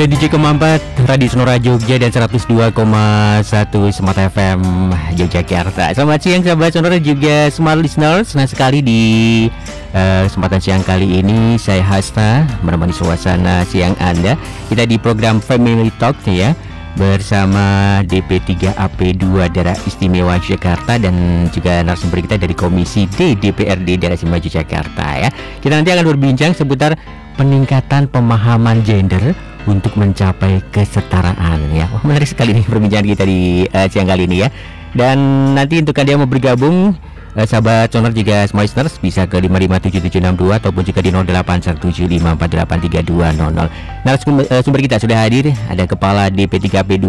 97,4 Radio Sonora Jogja dan 102,1 Smart FM Yogyakarta. Selamat siang sahabat Sonora juga Smart Listeners. Senang sekali di kesempatan siang kali ini saya Hasta menemani suasana siang Anda. Kita di program Family Talk ya, bersama DP3AP2 Daerah Istimewa Jakarta dan juga narasumber kita dari Komisi D DPRD Daerah Istimewa Jakarta ya. Kita nanti akan berbincang seputar peningkatan pemahaman gender untuk mencapai kesetaraan ya. Wah, menarik sekali nih perbincangan kita di siang kali ini ya. Dan nanti untuk Anda yang mau bergabung, sahabat Sonora juga Smart Listeners bisa ke 557762 ataupun juga di 081754832000. Nah, sumber kita sudah hadir. Ada Kepala DP3AP2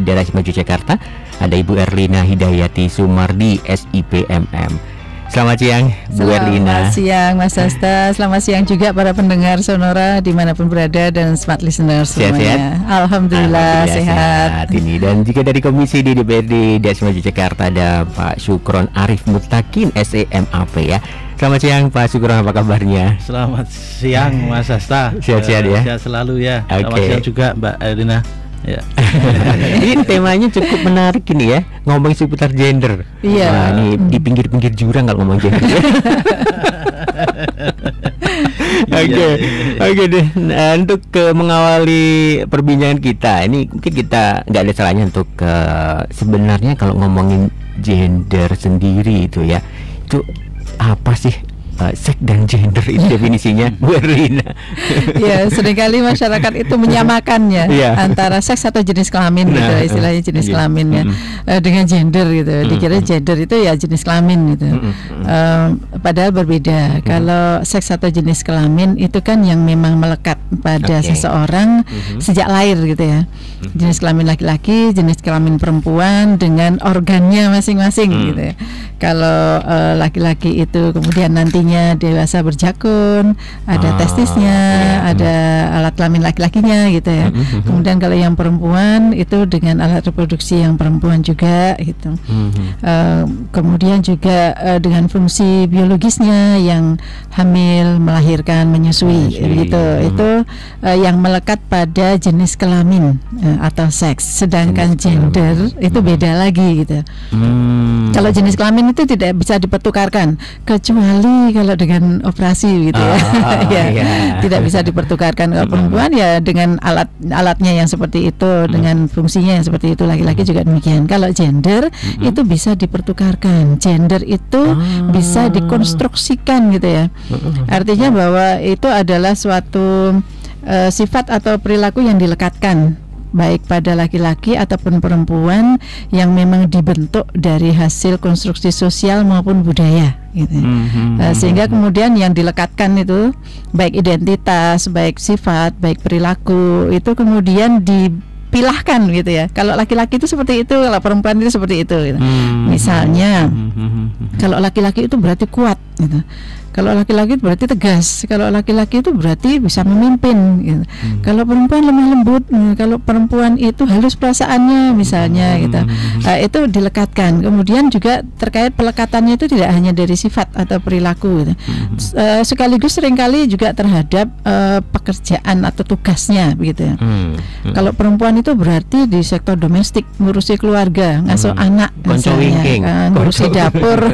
Daerah Istimewa Jakarta, ada Ibu Erlina Hidayati Sumardi SIPMM. Selamat siang Bu Erlina. Selamat siang Mas Hasta. Selamat siang juga para pendengar Sonora dimanapun berada dan Smart Listeners semuanya. Alhamdulillah sehat ini. Dan juga dari Komisi di DPRD Daerah Istimewa Jakarta ada Pak Sukron Arif Mutakin SEMAP ya. Selamat siang Pak Sukron, apa kabarnya? Selamat siang Mas Hasta. Sehat-sehat ya. Sehat selalu ya. Selamat siang juga Mbak Erlina. Ya. Ini temanya cukup menarik ini ya, ngomongin seputar gender. Iya. Nah, ini di pinggir-pinggir jurang kalau ngomong gender. Oke deh. Nah, untuk mengawali perbincangan kita, ini mungkin kita nggak ada salahnya untuk sebenarnya kalau ngomongin gender sendiri itu ya, itu apa sih? Seks dan gender itu definisinya Bu Erlina. Ya, seringkali masyarakat itu menyamakannya antara seks atau jenis kelamin gitu, istilahnya jenis kelaminnya dengan gender gitu. Dikira gender itu ya jenis kelamin gitu. Padahal berbeda. Kalau seks atau jenis kelamin itu kan yang memang melekat pada seseorang sejak lahir gitu ya. Jenis kelamin laki-laki, jenis kelamin perempuan dengan organnya masing-masing gitu ya. Kalau laki-laki itu kemudian nantinya dewasa berjakun, ada testisnya, ada alat kelamin laki-lakinya gitu ya. Kemudian kalau yang perempuan itu dengan alat reproduksi yang perempuan juga gitu. Kemudian juga dengan fungsi biologisnya yang hamil, melahirkan, menyusui gitu. Itu yang melekat pada jenis kelamin atau seks. Sedangkan gender itu beda lagi gitu. Kalau jenis kelamin itu tidak bisa dipertukarkan kecuali kalau dengan operasi gitu ya. Tidak bisa dipertukarkan. Kalau perempuan ya dengan alatnya yang seperti itu, dengan fungsinya yang seperti itu. Laki-laki juga demikian. Kalau gender itu bisa dipertukarkan. Gender itu bisa dikonstruksikan gitu ya. Artinya bahwa itu adalah suatu sifat atau perilaku yang dilekatkan baik pada laki-laki ataupun perempuan yang memang dibentuk dari hasil konstruksi sosial maupun budaya gitu. Sehingga kemudian yang dilekatkan itu baik identitas, baik sifat, baik perilaku itu kemudian dipilahkan gitu ya. Kalau laki-laki itu seperti itu, kalau perempuan itu seperti itu gitu. Misalnya kalau laki-laki itu berarti kuat gitu. Kalau laki-laki itu berarti tegas. Kalau laki-laki itu berarti bisa memimpin gitu. Kalau perempuan lemah lembut. Kalau perempuan itu halus perasaannya misalnya gitu. Itu dilekatkan. Kemudian juga terkait pelekatannya itu tidak hanya dari sifat atau perilaku gitu. Sekaligus seringkali juga terhadap pekerjaan atau tugasnya begitu ya. Kalau perempuan itu berarti di sektor domestik, ngurusi keluarga, ngasuh anak misalnya, ngurusi dapur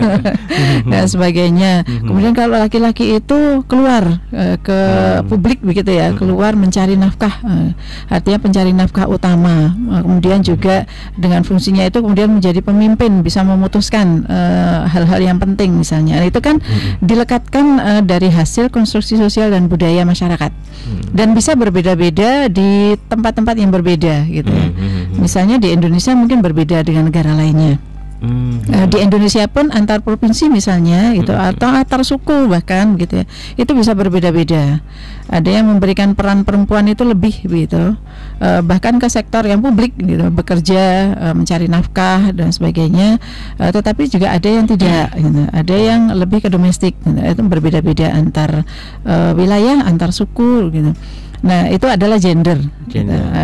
dan sebagainya. Kemudian kalau laki-laki itu keluar ke publik begitu ya, keluar mencari nafkah, artinya pencari nafkah utama. Kemudian juga dengan fungsinya itu kemudian menjadi pemimpin, bisa memutuskan hal-hal yang penting misalnya. Itu kan dilekatkan dari hasil konstruksi sosial dan budaya masyarakat. Dan bisa berbeda-beda di tempat-tempat yang berbeda gitu ya. Misalnya di Indonesia mungkin berbeda dengan negara lainnya. Di Indonesia pun antar provinsi misalnya gitu, atau antar suku bahkan gitu ya, itu bisa berbeda-beda. Ada yang memberikan peran perempuan itu lebih gitu, bahkan ke sektor yang publik gitu, bekerja, mencari nafkah dan sebagainya. Tetapi juga ada yang tidak gitu. Ada yang lebih ke domestik gitu. Itu berbeda-beda antar wilayah, antar suku gitu. Nah, itu adalah gender.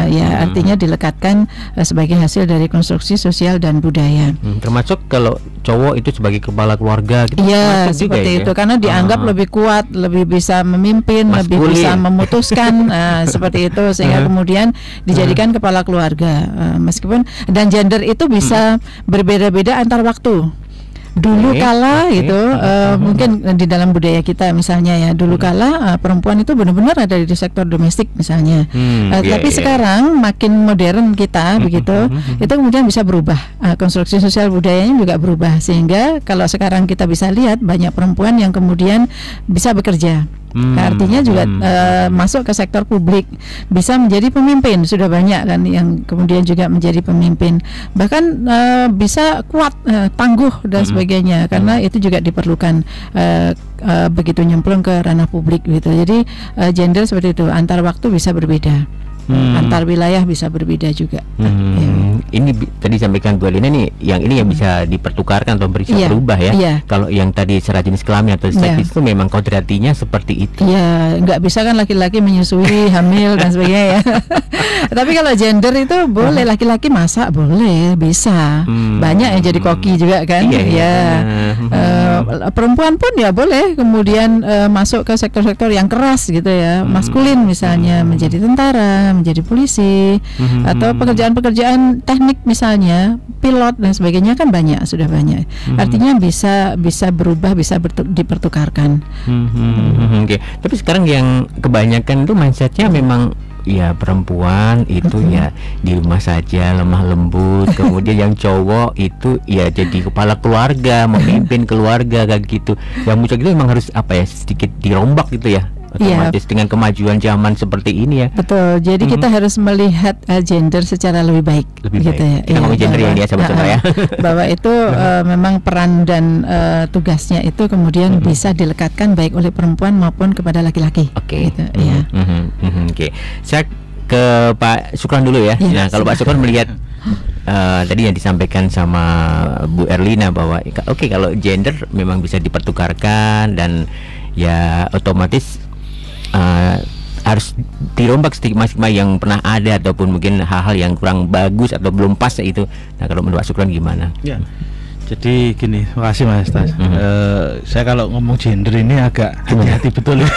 Ya, artinya dilekatkan sebagai hasil dari konstruksi sosial dan budaya. Termasuk kalau cowok itu sebagai kepala keluarga gitu. Iya, seperti itu. Karena dianggap lebih kuat, lebih bisa memimpin, lebih bisa memutuskan, seperti itu, sehingga kemudian dijadikan kepala keluarga. Meskipun dan gender itu bisa berbeda-beda antar waktu. Dulu kala itu mungkin di dalam budaya kita misalnya ya, dulu kala perempuan itu benar-benar ada di sektor domestik misalnya. Tapi sekarang makin modern kita begitu, itu kemudian bisa berubah. Konstruksi sosial budayanya juga berubah, sehingga kalau sekarang kita bisa lihat banyak perempuan yang kemudian bisa bekerja. Artinya juga masuk ke sektor publik, bisa menjadi pemimpin. Sudah banyak kan yang kemudian juga menjadi pemimpin, bahkan bisa kuat, tangguh dan sebagainya, karena itu juga diperlukan begitu nyemplung ke ranah publik gitu. Jadi gender seperti itu, antar waktu bisa berbeda, antar wilayah bisa berbeda juga. Ini tadi sampaikan Bu Elina nih, yang ini yang bisa dipertukarkan atau bisa berubah ya. Kalau yang tadi secara jenis kelamin atau seks itu memang kodratinya seperti itu. Iya, nggak bisa kan laki-laki menyusui, hamil dan sebagainya ya. Tapi kalau gender itu boleh, laki-laki masak boleh, bisa. Banyak yang jadi koki juga kan. Perempuan pun ya boleh kemudian masuk ke sektor-sektor yang keras gitu ya, maskulin misalnya, menjadi tentara, menjadi polisi, atau pekerjaan-pekerjaan teknik misalnya, pilot dan sebagainya kan banyak, sudah banyak. Artinya bisa berubah, bisa dipertukarkan. Oke. Tapi sekarang yang kebanyakan itu mindsetnya memang ya perempuan itu ya di rumah saja, lemah lembut. Kemudian yang cowok itu ya jadi kepala keluarga, memimpin keluarga kayak gitu. Yang muncul itu memang harus sedikit dirombak gitu ya, otomatis dengan kemajuan zaman seperti ini ya. Betul. Jadi kita harus melihat gender secara lebih baik. Gitu ya. Kita ngomong gender yang dia sahabat ya. Bahwa itu memang peran dan tugasnya itu kemudian bisa dilekatkan baik oleh perempuan maupun kepada laki-laki. Gitu, Oke. Saya ke Pak Sukron dulu ya. Nah, kalau Pak Sukron melihat tadi yang disampaikan sama Bu Erlina bahwa kalau gender memang bisa dipertukarkan dan ya otomatis harus dirombak stigma-stigma yang pernah ada ataupun mungkin hal-hal yang kurang bagus atau belum pas itu. Nah, kalau menurut Pak Sukron gimana? Ya. Jadi gini, makasih Mas Tas. Saya kalau ngomong gender ini agak hati-hati betul ya.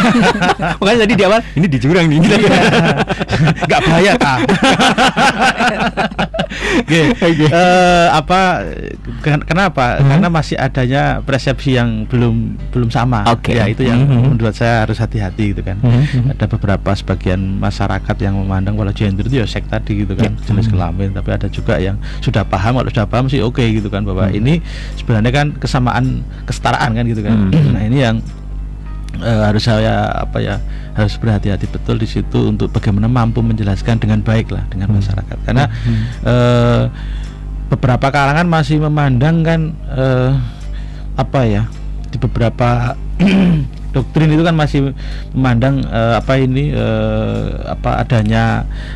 Makanya tadi di awal ini di jurang nih. Nggak bahaya kah? Kenapa? Karena masih adanya persepsi yang belum sama. Ya itu yang menurut saya harus hati-hati gitu kan. Ada beberapa sebagian masyarakat yang memandang kalau gender itu ya seks tadi gitu kan, jenis kelamin. Tapi ada juga yang sudah paham, kalau sudah paham sih oke gitu kan, bahwa ini sebenarnya kan kesetaraan kan gitu kan. Nah ini yang harus saya harus berhati-hati betul di situ untuk bagaimana mampu menjelaskan dengan baik lah dengan masyarakat, karena beberapa kalangan masih memandang kan di beberapa doktrin itu kan masih memandang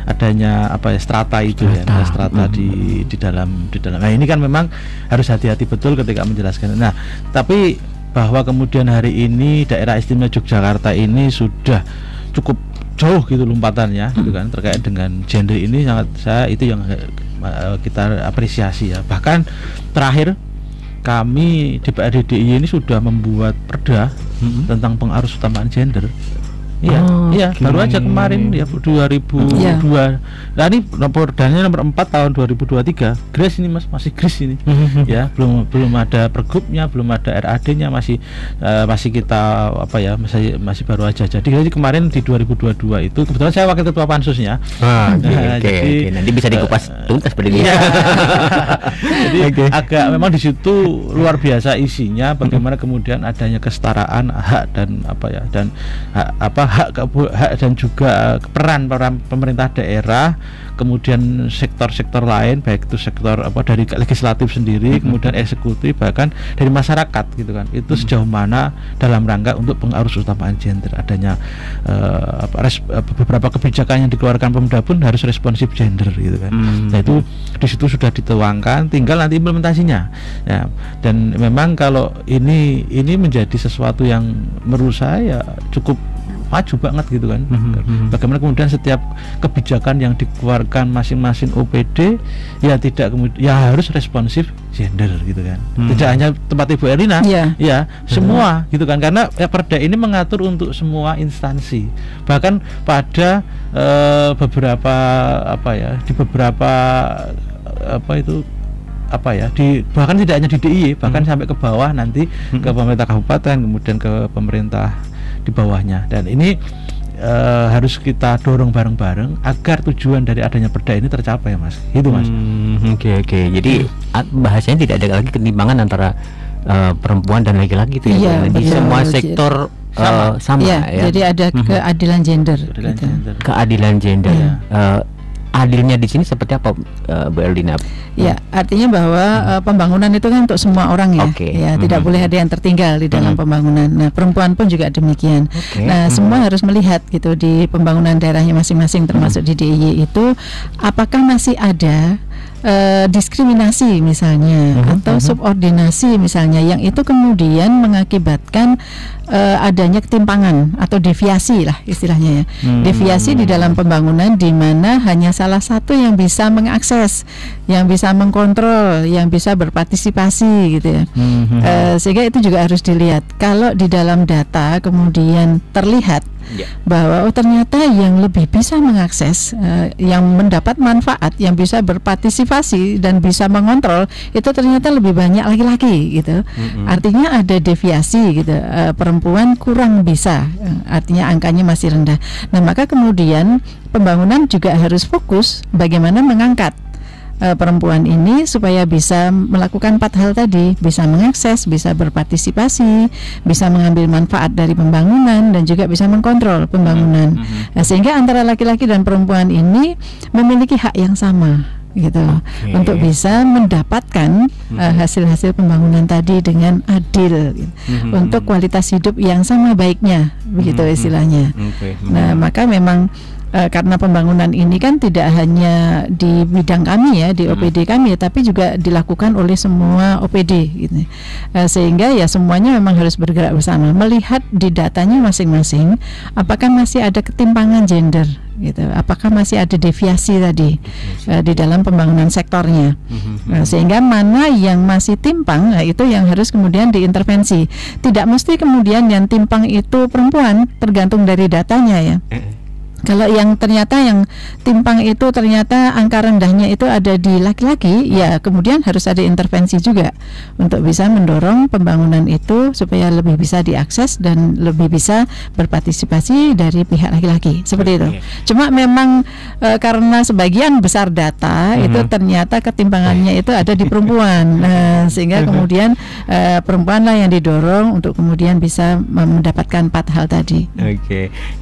adanya strata itu strata di dalam. Nah ini kan memang harus hati-hati betul ketika menjelaskan. Nah tapi bahwa kemudian hari ini daerah istimewa Yogyakarta ini sudah cukup jauh gitu lompatannya gitu kan terkait dengan gender ini, itu yang kita apresiasi ya. Bahkan terakhir kami DPRD DIY ini sudah membuat perda tentang pengarus utamaan gender. Baru aja kemarin ya 2002. Nah ini perdanya nomor 4 tahun 2023. Grace ini Mas, masih Grace ini. Ya, belum ada pergubnya, belum ada RAD-nya, masih kita masih baru aja. Jadi kemarin di 2022 itu kebetulan saya wakil ketua pansusnya. Jadi nanti bisa dikupas tuntas seperti ini. Jadi agak memang di situ luar biasa isinya, bagaimana kemudian adanya kesetaraan hak dan hak dan juga peran pemerintah daerah, kemudian sektor-sektor lain, baik itu sektor dari legislatif sendiri, kemudian eksekutif, bahkan dari masyarakat gitu kan. Itu sejauh mana dalam rangka untuk pengarus utamaan gender, adanya beberapa kebijakan yang dikeluarkan Pemda pun harus responsif gender gitu kan. Nah itu di situ sudah dituangkan, tinggal nanti implementasinya ya. Dan memang kalau ini menjadi sesuatu yang menurut saya cukup maju banget gitu kan. Bagaimana kemudian setiap kebijakan yang dikeluarkan masing-masing OPD ya tidak kemudian ya harus responsif gender gitu kan. Tidak hanya tempat Ibu Erlina, ya semua gitu kan, karena Perda ini mengatur untuk semua instansi. Bahkan pada beberapa di beberapa bahkan tidak hanya di DIY, bahkan sampai ke bawah nanti ke pemerintah kabupaten, kemudian ke pemerintah di bawahnya. Dan ini harus kita dorong bareng-bareng agar tujuan dari adanya Perda ini tercapai, Mas. Gitu, Mas. Oke. Jadi bahasanya tidak ada lagi ketimpangan antara perempuan dan laki-laki itu ya. Di semua sektor sama ya. Jadi ada keadilan gender. Keadilan gender. Adilnya di sini seperti apa, Bu Erlina? Ya, artinya bahwa pembangunan itu kan untuk semua orang ya. Ya, tidak boleh ada yang tertinggal di dalam pembangunan. Nah, perempuan pun juga demikian. Nah, semua harus melihat gitu di pembangunan daerahnya masing-masing, termasuk di DIY itu apakah masih ada diskriminasi misalnya atau subordinasi misalnya yang itu kemudian mengakibatkan adanya ketimpangan atau deviasi lah istilahnya ya. Deviasi di dalam pembangunan di mana hanya salah satu yang bisa mengakses, yang bisa mengkontrol, yang bisa berpartisipasi gitu ya. Sehingga itu juga harus dilihat. Kalau di dalam data kemudian terlihat bahwa ternyata yang lebih bisa mengakses, yang mendapat manfaat, yang bisa berpartisipasi dan bisa mengontrol itu ternyata lebih banyak laki-laki gitu. Artinya ada deviasi gitu. Perempuan kurang bisa, artinya angkanya masih rendah. Nah, maka kemudian pembangunan juga harus fokus bagaimana mengangkat perempuan ini supaya bisa melakukan 4 hal tadi, bisa mengakses, bisa berpartisipasi, bisa mengambil manfaat dari pembangunan dan juga bisa mengkontrol pembangunan. Nah, sehingga antara laki-laki dan perempuan ini memiliki hak yang sama gitu untuk bisa mendapatkan hasil-hasil pembangunan tadi dengan adil gitu. Untuk kualitas hidup yang sama baiknya begitu istilahnya. Nah, maka memang karena pembangunan ini kan tidak hanya di bidang kami ya, di OPD kami, tapi juga dilakukan oleh semua OPD gitu. Sehingga ya semuanya memang harus bergerak bersama, melihat di datanya masing-masing apakah masih ada ketimpangan gender gitu, apakah masih ada deviasi tadi di dalam pembangunan sektornya. Sehingga mana yang masih timpang, nah itu yang harus kemudian diintervensi. Tidak mesti kemudian yang timpang itu perempuan, tergantung dari datanya ya. Kalau yang ternyata yang timpang itu ternyata angka rendahnya itu ada di laki-laki, ya kemudian harus ada intervensi juga untuk bisa mendorong pembangunan itu supaya lebih bisa diakses dan lebih bisa berpartisipasi dari pihak laki-laki, seperti itu. Cuma memang karena sebagian besar data itu ternyata ketimpangannya itu ada di perempuan, sehingga kemudian perempuanlah yang didorong untuk kemudian bisa mendapatkan 4 hal tadi.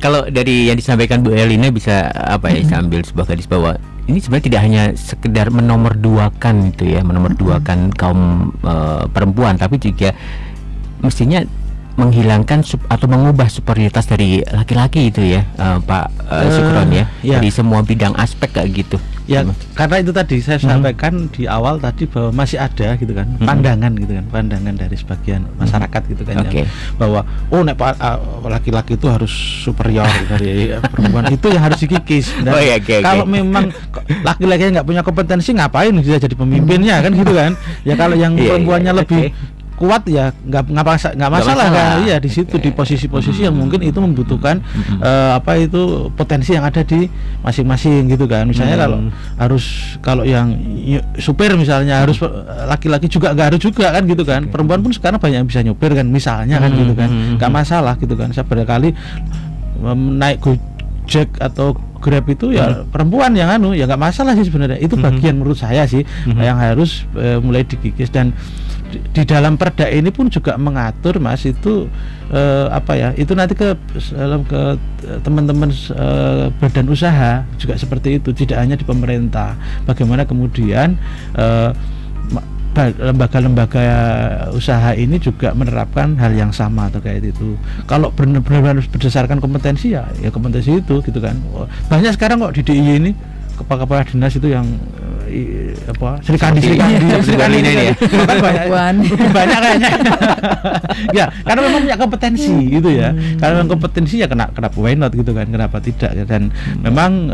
Kalau dari yang disampaikan Bu Erlina bisa saya ambil sebuah garis bawah. Ini sebenarnya tidak hanya sekedar menomorduakan itu ya, menomorduakan kaum perempuan, tapi juga mestinya menghilangkan atau mengubah superioritas dari laki-laki itu ya, Pak Sukron ya, dari semua bidang aspek kayak gitu. Ya, karena itu tadi saya sampaikan di awal tadi bahwa masih ada gitu kan pandangan gitu kan, pandangan dari sebagian masyarakat gitu kan ya, bahwa laki-laki itu harus superior dari perempuan, itu yang harus dikikis. Dan kalau memang laki-laki nggak punya kompetensi, ngapain dia jadi pemimpinnya kan gitu kan? Ya kalau yang perempuannya lebih kuat ya nggak masalah kan, ya di situ di posisi-posisi yang mungkin itu membutuhkan potensi yang ada di masing-masing gitu kan. Misalnya kalau yang supir misalnya harus laki-laki juga, nggak harus juga kan gitu kan. Perempuan pun sekarang banyak yang bisa nyupir kan misalnya kan gitu kan, nggak masalah gitu kan. Saya berkali naik Gojek atau Grab itu ya perempuan yang ya nggak masalah sih sebenarnya. Itu bagian menurut saya sih yang harus mulai dikikis. Dan di dalam Perda ini pun juga mengatur, Mas, itu itu nanti ke teman-teman badan usaha juga seperti itu, tidak hanya di pemerintah. Bagaimana kemudian lembaga-lembaga usaha ini juga menerapkan hal yang sama terkait itu. Kalau benar-benar berdasarkan kompetensi ya kompetensi itu gitu kan. Banyak sekarang kok di DIY ini kepala dinas itu yang Serikandi ini ya. Banyak kayaknya. Ya, karena memang punya kompetensi gitu ya. Karena memang kompetensi ya kenapa why not gitu kan, kenapa tidak ya. Dan memang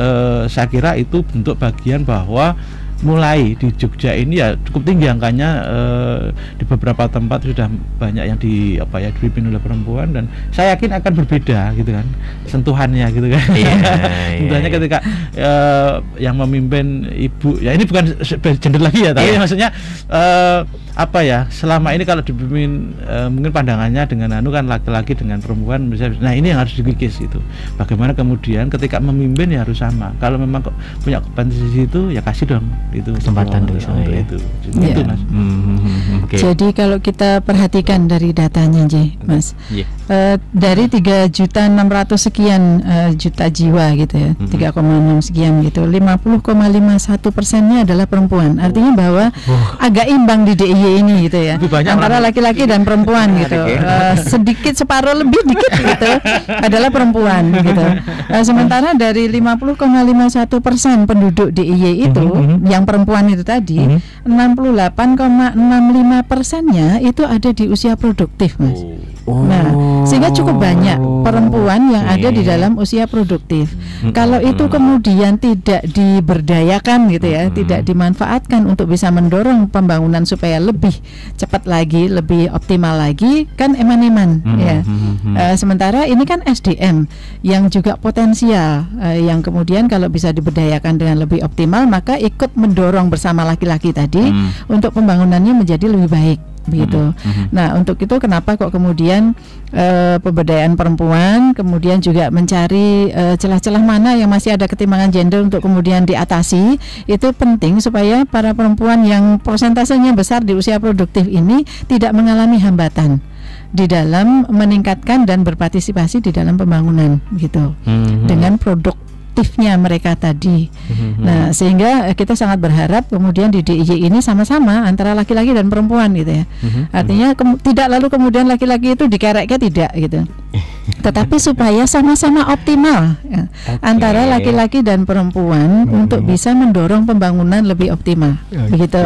saya kira itu bentuk bagian bahwa mulai di Jogja ini ya cukup tinggi angkanya, di beberapa tempat sudah banyak yang dipimpin oleh perempuan, dan saya yakin akan berbeda gitu kan sentuhannya gitu kan. Sentuhannya ketika yang memimpin ibu, ya ini bukan gender lagi ya, tapi maksudnya selama ini kalau dipimpin mungkin pandangannya dengan kan laki-laki dengan perempuan misalnya. Nah ini yang harus dikikis itu. Bagaimana kemudian ketika memimpin ya harus sama. Kalau memang punya kompetensi itu ya kasih dong itu kesempatan untuk itu. Itu Mas. Okay. Jadi kalau kita perhatikan dari datanya Mas, dari 3.600.000 sekian juta jiwa gitu ya, 3,6 sekian gitu, 50,51%-nya adalah perempuan. Artinya bahwa agak imbang di DIY ini gitu ya, antara laki-laki dan perempuan gitu. Sedikit separuh lebih dikit gitu adalah perempuan gitu. Sementara dari 50,51% penduduk DIY itu yang perempuan itu tadi, 68,65%-nya itu ada di usia produktif, Mas. Nah, sehingga cukup banyak perempuan yang ada di dalam usia produktif. Kalau itu kemudian tidak diberdayakan gitu ya, tidak dimanfaatkan untuk bisa mendorong pembangunan supaya lebih cepat lagi, lebih optimal lagi, kan eman-eman ya. Sementara ini kan SDM yang juga potensial, yang kemudian kalau bisa diberdayakan dengan lebih optimal, maka ikut mendorong bersama laki-laki tadi untuk pembangunannya menjadi lebih baik. Begitu. Nah, untuk itu kenapa kok kemudian pemberdayaan perempuan, kemudian juga mencari celah-celah mana yang masih ada ketimpangan gender untuk kemudian diatasi, itu penting supaya para perempuan yang persentasenya besar di usia produktif ini tidak mengalami hambatan di dalam meningkatkan dan berpartisipasi di dalam pembangunan gitu. Dengan produktifnya mereka tadi. Nah, sehingga kita sangat berharap kemudian di DIY ini sama-sama antara laki-laki dan perempuan gitu ya. Artinya tidak lalu kemudian laki-laki itu dikerek-kerek, tidak gitu. Tetapi supaya sama-sama optimal ya, antara laki-laki dan perempuan untuk bisa mendorong pembangunan lebih optimal. Begitu.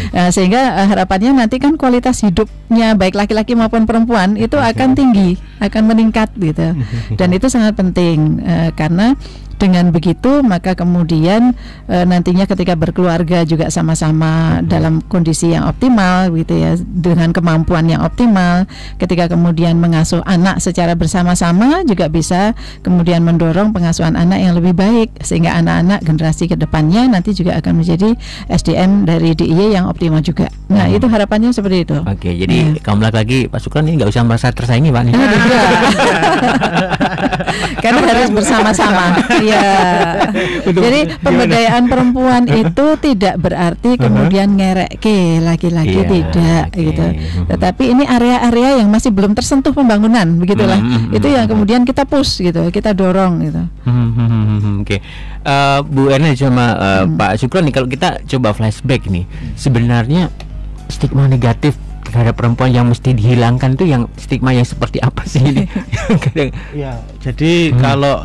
Nah, sehingga harapannya nanti kan kualitas hidupnya baik laki-laki maupun perempuan itu akan tinggi, akan meningkat gitu. Dan itu sangat penting karena dengan begitu maka kemudian nantinya ketika berkeluarga juga sama-sama dalam kondisi yang optimal gitu ya, dengan kemampuan yang optimal. Ketika kemudian mengasuh anak secara bersama-sama juga bisa kemudian mendorong pengasuhan anak yang lebih baik, sehingga anak-anak generasi kedepannya nanti juga akan menjadi SDM dari DIY yang optimal juga. Nah, itu harapannya seperti itu. Oke, jadi kaum laki-laki Pak Sukron ini nggak usah merasa tersaingi Pak. Karena harus bersama-sama. Ya. Jadi pemberdayaan perempuan itu tidak berarti kemudian ngerek ke laki-laki, tidak gitu. Tetapi ini area-area yang masih belum tersentuh pembangunan, begitulah. Itu yang kemudian kita push gitu, kita dorong gitu. Oke. Bu Erna sama Pak Sukron nih, kalau kita coba flashback nih, sebenarnya stigma negatif terhadap perempuan yang mesti dihilangkan itu yang stigma yang seperti apa sih ini? Ya, jadi kalau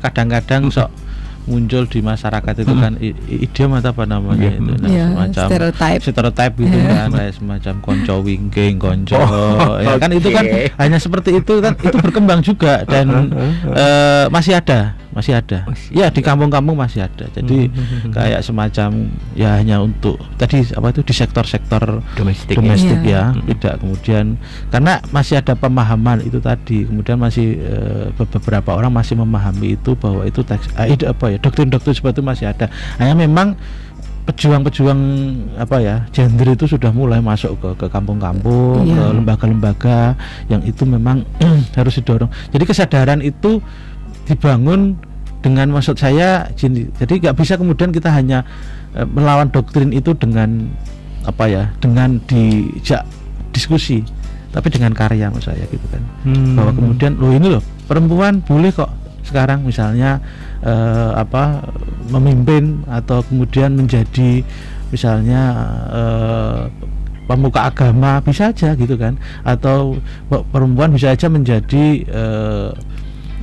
kadang-kadang muncul di masyarakat itu kan idiom atau apa namanya itu, semacam stereotype gitu kan, kayak semacam konco wingking, konco kan itu kan hanya seperti itu kan, itu berkembang juga dan masih ada ya di kampung-kampung masih ada. Jadi kayak semacam ya hanya untuk tadi di sektor-sektor domestik ya, tidak kemudian karena masih ada pemahaman itu tadi, kemudian masih beberapa orang masih memahami itu bahwa itu doktrin-doktrin seperti itu masih ada. Hanya memang pejuang-pejuang gender itu sudah mulai masuk ke kampung-kampung, ke lembaga-lembaga yang itu memang harus didorong. Jadi kesadaran itu dibangun dengan, maksud saya jadi nggak bisa kemudian kita hanya melawan doktrin itu dengan dengan dijak diskusi, tapi dengan karya menurut saya gitu kan. Bahwa kemudian ini perempuan boleh kok sekarang misalnya memimpin atau kemudian menjadi misalnya pemuka agama, bisa aja gitu kan, atau perempuan bisa aja menjadi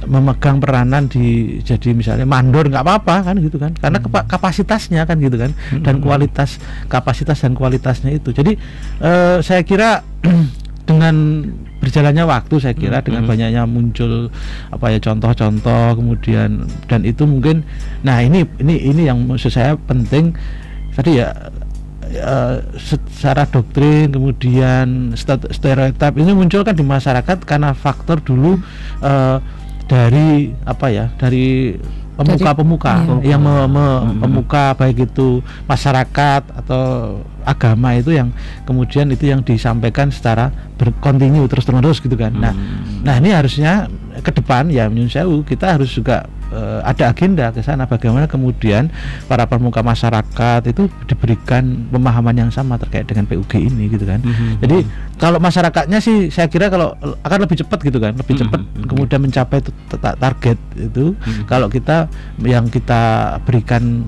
memegang peranan jadi misalnya mandor nggak apa-apa kan gitu kan, karena kapasitasnya kan gitu kan, dan kapasitas dan kualitasnya itu. Jadi saya kira dengan berjalannya waktu, saya kira dengan banyaknya muncul contoh-contoh kemudian, dan itu mungkin ini yang maksud saya penting tadi ya, secara doktrin kemudian stereotip ini muncul kan di masyarakat karena faktor dulu dari pemuka-pemuka yang pemuka, baik itu masyarakat atau agama, itu yang kemudian itu yang disampaikan secara berkontinu terus-menerus gitu kan. Nah ini harusnya ke depan ya menurut saya kita harus juga ada agenda ke sana, bagaimana kemudian para pemuka masyarakat itu diberikan pemahaman yang sama terkait dengan PUG ini gitu kan. Jadi kalau masyarakatnya sih saya kira kalau akan lebih cepat gitu kan, lebih cepat kemudian mencapai target itu kalau kita yang kita berikan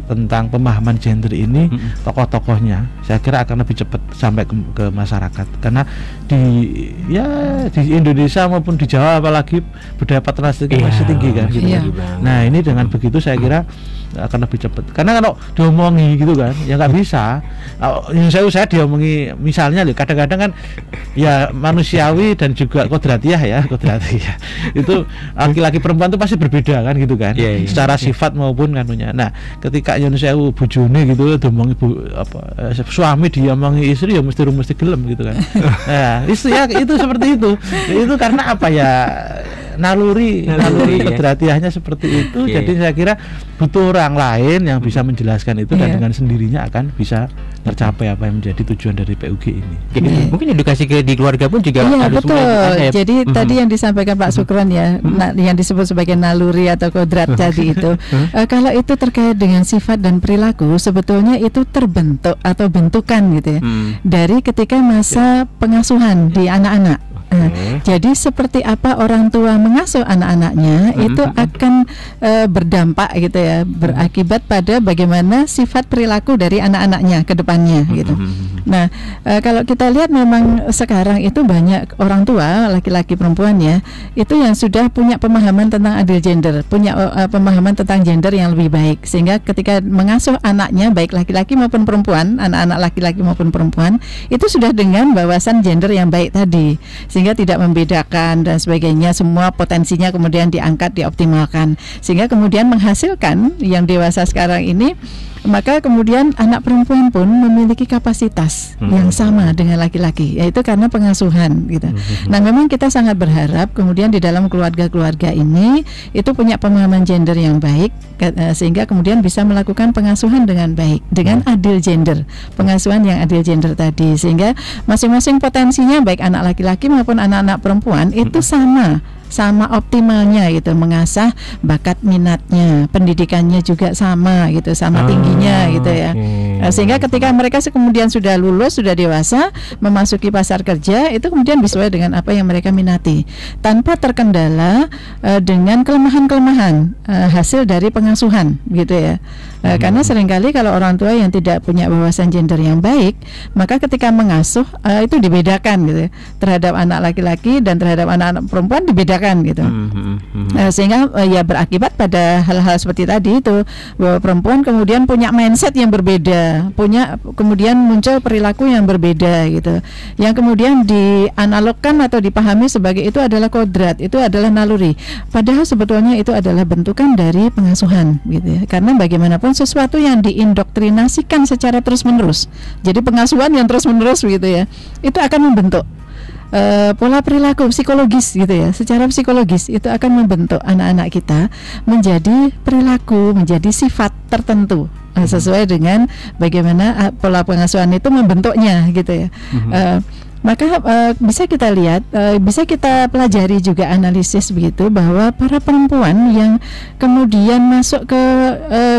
tentang pemahaman gender ini, tokoh-tokohnya saya kira akan lebih cepat sampai ke masyarakat, karena di Indonesia maupun di Jawa apalagi budaya patriarki masih tinggi kan gitu. Nah ini dengan begitu saya kira akan lebih cepat, karena kalau diomongi gitu kan ya nggak bisa. Yang saya diomongi misalnya kadang-kadang kan ya manusiawi dan juga kodratiah itu laki-laki perempuan itu pasti berbeda kan gitu kan, secara sifat maupun kanunya. Nah ketika Indonesia bojone gitu diomongi suami diomongi istri ya mesti gelem gitu kan. Nah itu seperti itu karena apa ya, naluri kodratiahnya seperti itu. Jadi saya kira butuh orang lain yang bisa menjelaskan itu, dan dengan sendirinya akan bisa tercapai apa yang menjadi tujuan dari PUG ini. Jadi mungkin edukasi di keluarga pun juga harus betul. Jadi tadi yang disampaikan Pak Sukron ya, yang disebut sebagai naluri atau kodrat tadi itu, kalau itu terkait dengan sifat dan perilaku, sebetulnya itu terbentuk atau bentukan gitu ya, dari ketika masa pengasuhan di anak-anak. Jadi seperti apa orang tua mengasuh anak-anaknya itu akan berdampak gitu ya, berakibat pada bagaimana sifat perilaku dari anak-anaknya ke depannya gitu. Nah kalau kita lihat memang sekarang itu banyak orang tua laki-laki perempuan ya, itu yang sudah punya pemahaman tentang adil gender, punya pemahaman tentang gender yang lebih baik, sehingga ketika mengasuh anaknya baik laki-laki maupun perempuan, anak-anak laki-laki maupun perempuan, itu sudah dengan wawasan gender yang baik tadi, sehingga tidak membedakan dan sebagainya, semua potensinya kemudian diangkat, dioptimalkan, sehingga kemudian menghasilkan yang dewasa sekarang ini. Maka kemudian anak perempuan pun memiliki kapasitas yang sama dengan laki-laki, yaitu karena pengasuhan gitu. Nah memang kita sangat berharap kemudian di dalam keluarga-keluarga ini itu punya pemahaman gender yang baik, sehingga kemudian bisa melakukan pengasuhan dengan baik, dengan adil gender, pengasuhan yang adil gender tadi, sehingga masing-masing potensinya baik anak laki-laki maupun anak-anak perempuan itu sama optimalnya gitu, mengasah bakat minatnya, pendidikannya juga sama gitu, sama tingginya gitu ya. Sehingga ketika mereka kemudian sudah lulus, sudah dewasa, memasuki pasar kerja, itu kemudian sesuai dengan apa yang mereka minati, tanpa terkendala dengan kelemahan-kelemahan hasil dari pengasuhan gitu ya. Karena seringkali kalau orang tua yang tidak punya wawasan gender yang baik, maka ketika mengasuh itu dibedakan gitu ya, terhadap anak laki-laki dan terhadap anak-anak perempuan dibedakan gitu. Sehingga ya berakibat pada hal-hal seperti tadi itu, bahwa perempuan kemudian punya mindset yang berbeda, kemudian muncul perilaku yang berbeda gitu, yang kemudian dianalogkan atau dipahami sebagai itu adalah kodrat, itu adalah naluri, padahal sebetulnya itu adalah bentukan dari pengasuhan gitu ya. Karena bagaimanapun sesuatu yang diindoktrinasikan secara terus-menerus, jadi pengasuhan yang terus-menerus gitu ya, itu akan membentuk pola perilaku psikologis gitu ya. Secara psikologis itu akan membentuk anak-anak kita menjadi perilaku, menjadi sifat tertentu sesuai dengan bagaimana pola pengasuhan itu membentuknya gitu ya. Maka bisa kita lihat, bisa kita pelajari juga analisis begitu, bahwa para perempuan yang kemudian masuk ke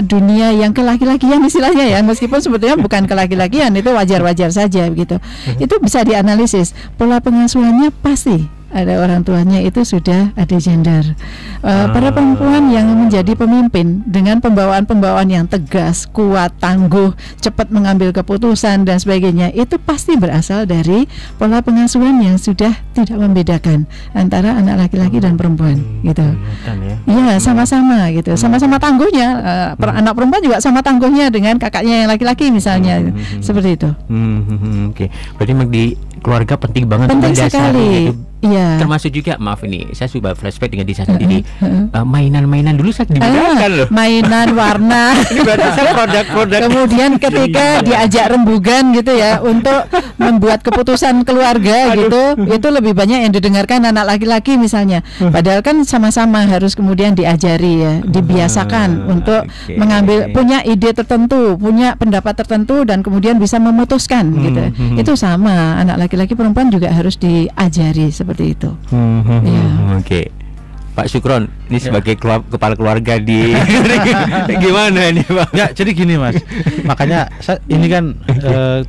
dunia yang kelaki-lakian istilahnya ya, meskipun sebetulnya bukan kelaki-lakian, itu wajar-wajar saja begitu. Itu bisa dianalisis, pola pengasuhannya pasti ada orang tuanya itu sudah ada gender. Para perempuan yang menjadi pemimpin dengan pembawaan yang tegas, kuat, tangguh, cepat mengambil keputusan dan sebagainya, itu pasti berasal dari pola pengasuhan yang sudah tidak membedakan antara anak laki-laki dan perempuan gitu. Iya, sama-sama gitu, sama-sama tangguhnya. Anak perempuan juga sama tangguhnya dengan kakaknya yang laki-laki misalnya, seperti itu. Oke, berarti memang di keluarga penting banget. Penting sekali. Iya. Termasuk juga, maaf ini, saya sudah flashback dengan diri saya sendiri. Mainan-mainan dulu saya dibedakan loh. Mainan warna. Ini berarti saya produk-produk. Kemudian ketika diajak rembugan gitu ya untuk membuat keputusan keluarga gitu, itu lebih banyak yang didengarkan anak laki-laki misalnya. Padahal kan sama-sama harus kemudian diajari ya, dibiasakan untuk mengambil, punya ide tertentu, punya pendapat tertentu dan kemudian bisa memutuskan gitu. Itu sama, anak laki-laki perempuan juga harus diajari seperti itu. Oke. Pak Sukron, ini sebagai kepala keluarga di gimana ini Pak? Ya, jadi gini Mas. Makanya ini kan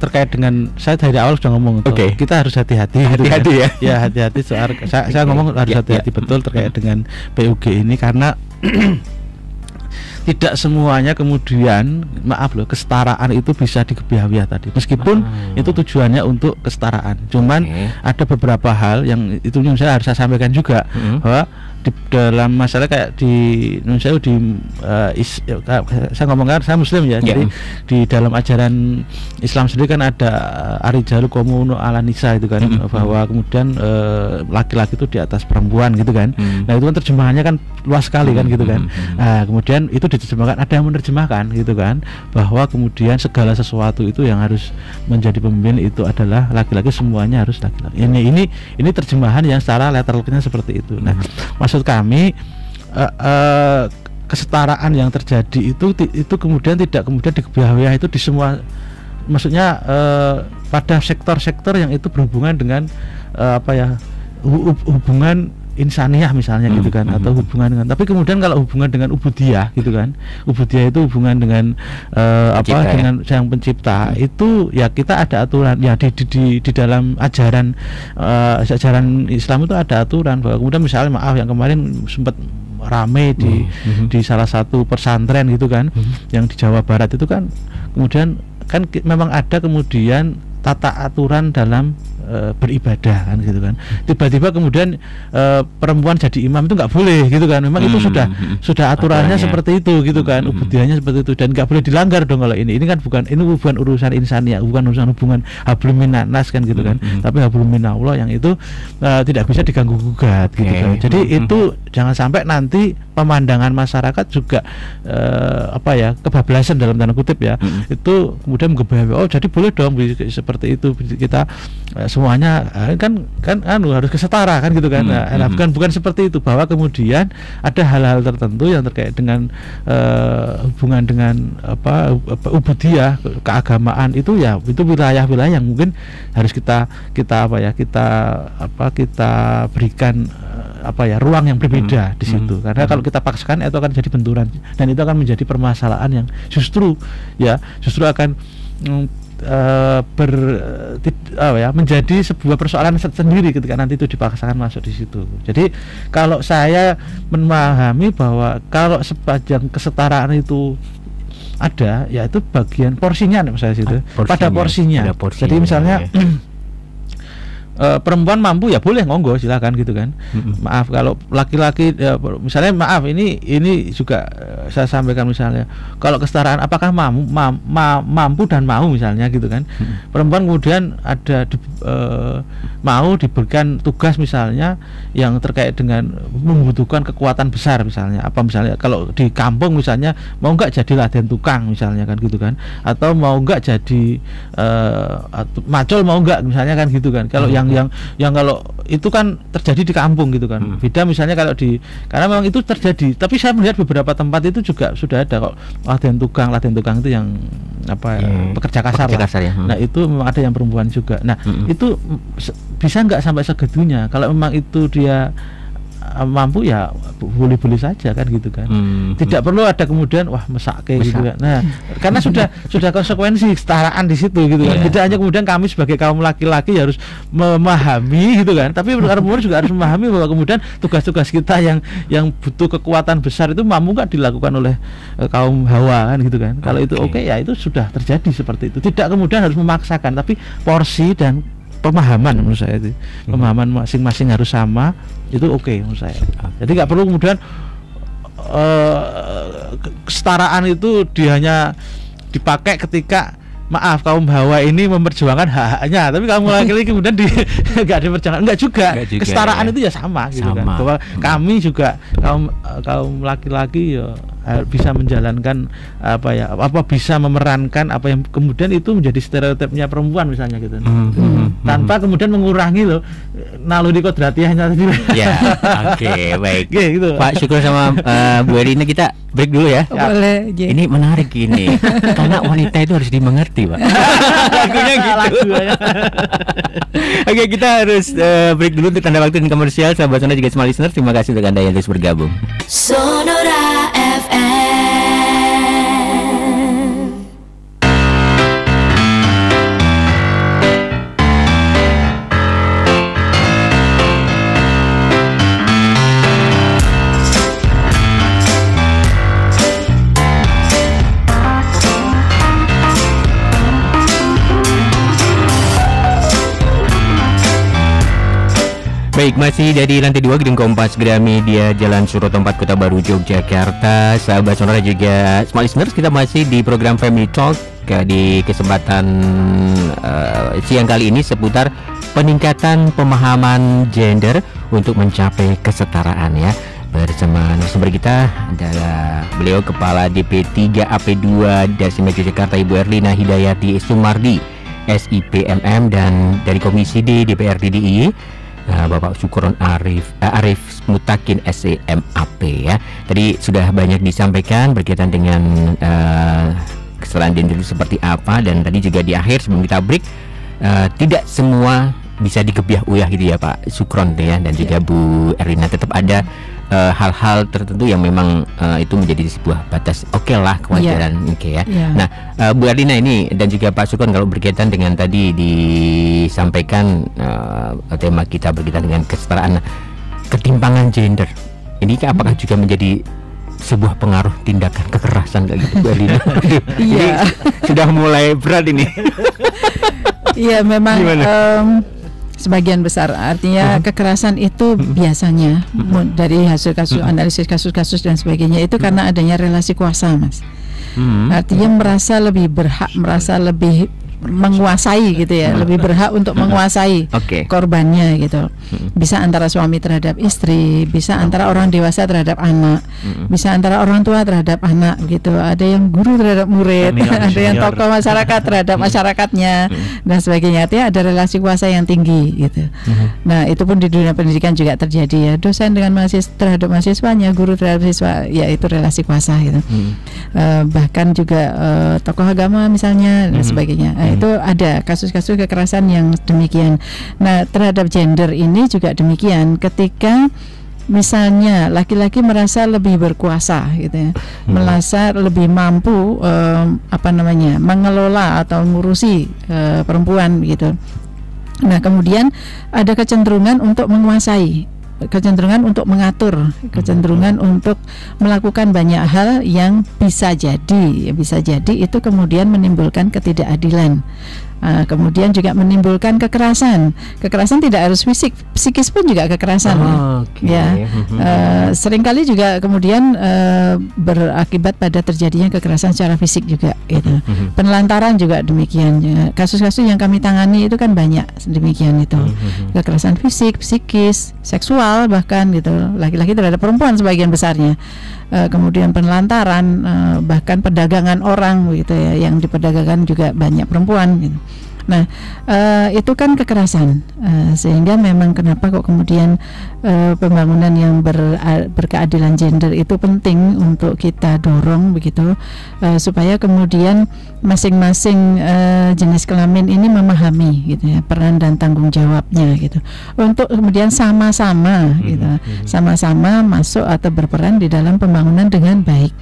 terkait dengan, saya dari awal sudah ngomong kita harus hati-hati. Hati-hati ya. Ya, hati-hati soal saya ngomong harus hati-hati betul terkait dengan PUG ini, karena tidak semuanya kemudian, maaf loh, kesetaraan itu bisa dikebiawiah tadi. Meskipun itu tujuannya untuk kesetaraan. Cuman ada beberapa hal yang itu yang saya harus sampaikan juga, bahwa di dalam masalah kayak di Indonesia saya ngomongkan saya Muslim ya, jadi di dalam ajaran Islam sendiri kan ada arijalu qawwamuna 'alan nisa itu kan, bahwa kemudian laki-laki itu di atas perempuan gitu kan. Nah itu kan terjemahannya kan luas sekali kan gitu kan. Nah kemudian itu diterjemahkan, ada yang menerjemahkan gitu kan, bahwa kemudian segala sesuatu itu yang harus menjadi pemimpin itu adalah laki-laki, semuanya harus laki-laki. Ini terjemahan yang secara letternya seperti itu. Nah maksud kami kesetaraan yang terjadi itu kemudian tidak kemudian dikebiawiah itu di semua, maksudnya pada sektor-sektor yang itu berhubungan dengan hubungan insaniah misalnya gitu kan, atau hubungan dengan, tapi kemudian kalau hubungan dengan ubudiyah gitu kan, ubudiyah itu hubungan dengan dengan Sang Pencipta, itu ya kita ada aturan ya di dalam ajaran Islam itu ada aturan, bahwa kemudian misalnya maaf yang kemarin sempat rame di salah satu pesantren gitu kan, yang di Jawa Barat itu kan, kemudian kan memang ada kemudian tata aturan dalam beribadah kan gitu kan. Tiba-tiba kemudian perempuan jadi imam itu nggak boleh gitu kan. Memang itu sudah aturannya seperti itu gitu kan. Ubudiyahnya seperti itu dan nggak boleh dilanggar dong kalau ini. Ini kan bukan urusan insaniah, bukan urusan hubungan hablum minan nas kan gitu kan. Tapi hablum minallah yang itu tidak bisa diganggu gugat gitu kan. Jadi itu jangan sampai nanti pemandangan masyarakat juga kebablasan dalam tanda kutip ya. Itu kemudian oh jadi boleh dong seperti itu kita semuanya kan harus kesetara kan gitu kan. Bukan seperti itu, bahwa kemudian ada hal-hal tertentu yang terkait dengan hubungan dengan ubudiyah, keagamaan itu ya, itu wilayah-wilayah yang mungkin harus kita berikan ruang yang berbeda di situ. Karena kalau kita paksakan itu akan jadi benturan dan itu akan menjadi permasalahan yang justru akan menjadi sebuah persoalan sendiri ketika nanti itu dipaksakan masuk di situ. Jadi kalau saya memahami bahwa kalau sepanjang kesetaraan itu ada, ya itu bagian porsinya saya situ. Pada porsinya. Jadi misalnya perempuan mampu ya boleh monggo silakan gitu kan. Maaf kalau laki-laki misalnya ini juga saya sampaikan, misalnya kalau kesetaraan apakah mampu dan mau misalnya gitu kan. Perempuan kemudian ada mau diberikan tugas misalnya yang terkait dengan membutuhkan kekuatan besar misalnya, kalau di kampung misalnya mau nggak jadi laden tukang misalnya kan gitu kan, atau mau nggak jadi macul mau nggak misalnya kan gitu kan. Kalau yang kalau itu kan terjadi di kampung gitu kan. Beda misalnya kalau karena memang itu terjadi, tapi saya melihat beberapa tempat itu juga sudah ada kok laden tukang itu yang pekerja kasar ya. Nah itu memang ada yang perempuan juga. Nah itu bisa nggak sampai segitunya, kalau memang itu dia mampu ya boleh-boleh saja kan gitu kan. Tidak perlu ada kemudian wah mesake gitu kan. Nah, karena sudah konsekuensi kesetaraan di situ gitu kan. Tidak hanya kemudian kami sebagai kaum laki-laki harus memahami gitu kan, tapi perempuan juga harus memahami bahwa kemudian tugas-tugas kita yang butuh kekuatan besar itu mampu nggak dilakukan oleh kaum Hawa kan gitu kan. Kalau itu oke, ya itu sudah terjadi seperti itu. Tidak kemudian harus memaksakan, tapi porsi dan pemahaman menurut saya itu pemahaman masing-masing harus sama, itu oke menurut saya. Jadi nggak perlu kemudian kesetaraan itu hanya dipakai ketika maaf kaum Hawa ini memperjuangkan hak-haknya, tapi kamu laki-laki kemudian nggak diperjuangkan, enggak juga kesetaraan ya. Itu ya sama gitu kan, bahwa kami juga kaum laki-laki ya bisa menjalankan bisa memerankan apa yang kemudian itu menjadi stereotipnya perempuan misalnya gitu, tanpa kemudian mengurangi loh naluri kodratiahnya tadi. Ya, oke, baik. Gitu. Pak Syukur sama Bu Erina, kita break dulu ya. Boleh. Ini menarik ini, karena wanita itu harus dimengerti, Pak. Lagunya gitu. Oke, kita harus break dulu untuk tanda waktu dan komersial. Sahabat Sonora juga semua listener, terima kasih untuk Anda yang terus bergabung. Sonora FM. Baik, masih dari lantai 2 Gedung Kompas Gramedia, Jalan Suroto 4, Kota Baru, Yogyakarta. Sahabat Sonora juga smart listeners, kita masih di program Family Talk di kesempatan siang kali ini seputar peningkatan pemahaman gender untuk mencapai kesetaraan ya. Bersama narasumber kita adalah beliau Kepala DP3 AP2 Dasima Yogyakarta, Ibu Erlina Hidayati Sumardi, SIPMM, dan dari Komisi D DPRD DIY Bapak Syukron Arif Mutakin SEMAP ya. Tadi sudah banyak disampaikan berkaitan dengan kesetaraan gender seperti apa, dan tadi juga di akhir sebelum kita break tidak semua bisa dikebiah-uyah gitu ya Pak Syukron ya, dan juga Bu Erlina, tetap ada hal-hal tertentu yang memang itu menjadi sebuah batas lah kewajaran ya. Nah, Bu Erlina ini dan juga Pak Syukron, kalau berkaitan dengan tadi disampaikan tema kita berkaitan dengan kesetaraan, ketimpangan gender ini apakah juga menjadi sebuah pengaruh tindakan kekerasan kayak gitu Bu Erlina? Ini sudah mulai berat ini. Iya, memang sebagian besar, artinya kekerasan itu biasanya dari hasil kasus, analisis kasus-kasus dan sebagainya itu karena adanya relasi kuasa, Mas. Artinya merasa lebih berhak, merasa lebih menguasai gitu ya, lebih berhak untuk menguasai korbannya gitu. Bisa antara suami terhadap istri, bisa antara orang dewasa terhadap anak, bisa antara orang tua terhadap anak gitu. Ada yang guru terhadap murid, ada yang tokoh masyarakat terhadap masyarakatnya dan sebagainya. Artinya ada relasi kuasa yang tinggi gitu. Nah, itu pun di dunia pendidikan juga terjadi ya. Dosen dengan mahasiswa terhadap mahasiswanya, guru terhadap siswa, ya itu relasi kuasa gitu. Bahkan juga tokoh agama misalnya dan sebagainya. Itu ada kasus-kasus kekerasan yang demikian. Nah, terhadap gender ini juga demikian. Ketika misalnya laki-laki merasa lebih berkuasa gitu ya, merasa lebih mampu mengelola atau ngurusi perempuan gitu. Nah, kemudian ada kecenderungan untuk menguasai, kecenderungan untuk mengatur, kecenderungan untuk melakukan banyak hal yang bisa jadi itu kemudian menimbulkan ketidakadilan. Kemudian juga menimbulkan kekerasan. Kekerasan tidak harus fisik, psikis pun juga kekerasan. Seringkali juga kemudian berakibat pada terjadinya kekerasan secara fisik juga gitu. Penelantaran juga demikian. Kasus-kasus yang kami tangani itu kan banyak demikian itu. Kekerasan fisik, psikis, seksual bahkan gitu. Laki-laki terhadap perempuan sebagian besarnya. Kemudian penelantaran, bahkan perdagangan orang gitu ya, yang diperdagangkan juga banyak perempuan gitu. Nah, itu kan kekerasan, sehingga memang kenapa kok kemudian pembangunan yang berkeadilan gender itu penting untuk kita dorong begitu, supaya kemudian masing-masing jenis kelamin ini memahami gitu ya peran dan tanggung jawabnya gitu, untuk kemudian sama-sama gitu, sama-sama masuk atau berperan di dalam pembangunan dengan baik,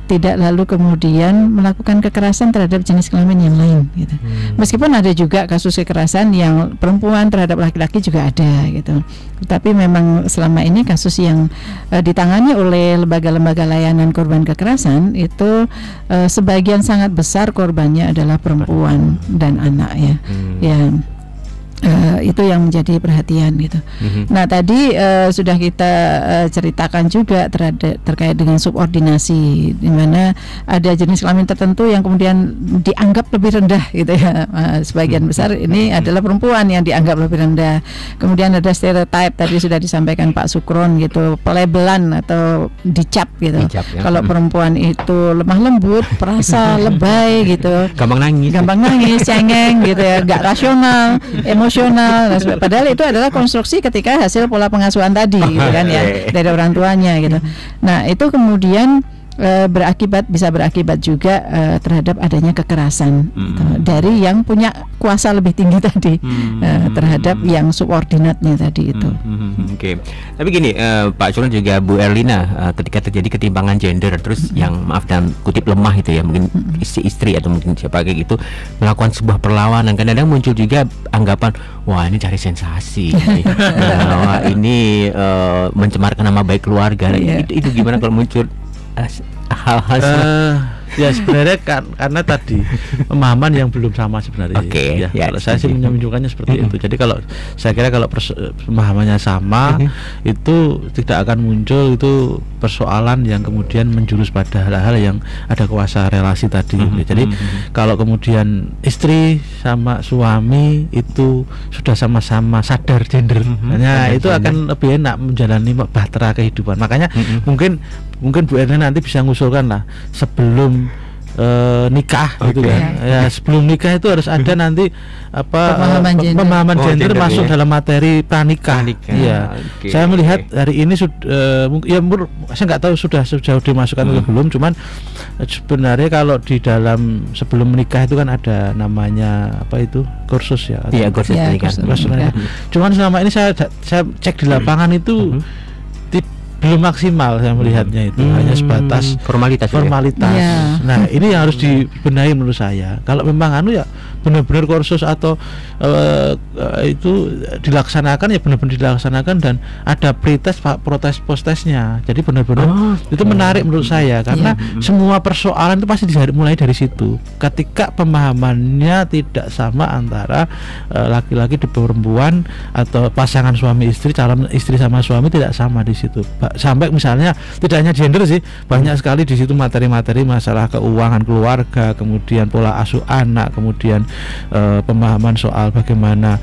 tidak lalu kemudian melakukan kekerasan terhadap jenis kelamin yang lain gitu. Meskipun ada juga kasus kekerasan yang perempuan terhadap laki-laki juga ada gitu. Tapi memang selama ini kasus yang ditangani oleh lembaga-lembaga layanan korban kekerasan itu sebagian sangat besar korbannya adalah perempuan dan anak ya. Ya. Itu yang menjadi perhatian gitu. Nah tadi sudah kita ceritakan juga terkait dengan subordinasi, di mana ada jenis kelamin tertentu yang kemudian dianggap lebih rendah gitu ya. Sebagian besar ini adalah perempuan yang dianggap lebih rendah. Kemudian ada stereotip tadi sudah disampaikan Pak Sukron gitu, pelabelan atau dicap gitu. Kalau perempuan itu lemah lembut, perasa, lebay gitu, gampang nangis, cengeng gitu ya, nggak rasional, emosional. Padahal itu adalah konstruksi ketika hasil pola pengasuhan tadi gitu kan ya, dari orang tuanya gitu. Nah itu kemudian bisa berakibat juga terhadap adanya kekerasan gitu, dari yang punya kuasa lebih tinggi tadi terhadap yang subordinatnya tadi itu. Oke. Tapi gini Pak Sukron juga Bu Erlina, ketika terjadi ketimpangan gender terus yang maaf dalam kutip lemah itu ya, mungkin istri atau mungkin siapa kayak gitu melakukan sebuah perlawanan, kadang-kadang muncul juga anggapan wah ini cari sensasi, wah ini mencemarkan nama baik keluarga. Itu gimana kalau muncul hal-hal ya sebenarnya karena tadi pemahaman yang belum sama sebenarnya. Kalau saya sih menunjukkannya seperti itu. Jadi kalau saya kira kalau pemahamannya sama itu tidak akan muncul itu persoalan yang kemudian menjurus pada hal-hal yang ada kuasa relasi tadi. Jadi kalau kemudian istri sama suami itu sudah sama-sama sadar gender, itu akan lebih enak menjalani bahtera kehidupan. Makanya mungkin Bu Erna nanti bisa ngusulkan lah sebelum nikah gitu kan. Ya sebelum nikah itu harus ada nanti pemahaman gender masuk dalam materi pranikah. Iya. Saya melihat hari ini saya nggak tahu sudah sejauh dimasukkan atau belum, cuman sebenarnya kalau di dalam sebelum menikah itu kan ada namanya kursus ya. Iya, kursus pernikahan. Cuman selama ini saya cek di lapangan itu belum maksimal saya melihatnya, itu hanya sebatas formalitas. Ya. Nah ini yang harus dibenahi menurut saya. Kalau memang ya benar-benar kursus atau itu dilaksanakan ya benar-benar dilaksanakan dan ada protes postesnya. Jadi benar-benar itu menarik menurut saya, karena semua persoalan itu pasti mulai dari situ. Ketika pemahamannya tidak sama antara laki-laki dan perempuan atau pasangan suami istri, calon istri sama suami tidak sama di situ. Sampai misalnya tidak hanya gender sih, banyak sekali di situ materi-materi masalah keuangan keluarga, kemudian pola asuh anak, kemudian pemahaman soal bagaimana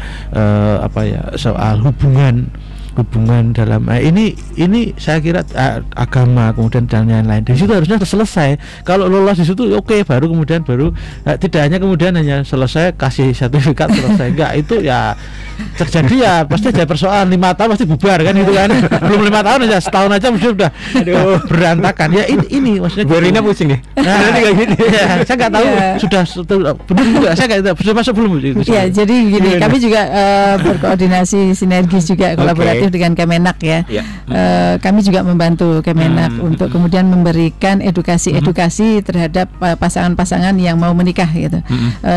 soal hubungan dalam ini saya kira agama kemudian dan lain-lain di situ harusnya selesai. Kalau lolos di situ baru kemudian tidak hanya kemudian hanya selesai kasih sertifikat selesai, enggak, itu ya terjadi ya pasti ada persoalan 5 tahun pasti bubar kan itu kan. Belum 5 tahun aja, setahun aja mesti udah berantakan ya. Ini maksudnya Berina pusing nih. Saya nggak tahu sudah benar juga, saya nggak tahu sudah masuk belum itu. Ya jadi gini, kami juga berkoordinasi sinergi juga kolaboratif dengan Kemenak ya. Kami juga membantu Kemenak untuk kemudian memberikan edukasi terhadap pasangan-pasangan yang mau menikah gitu.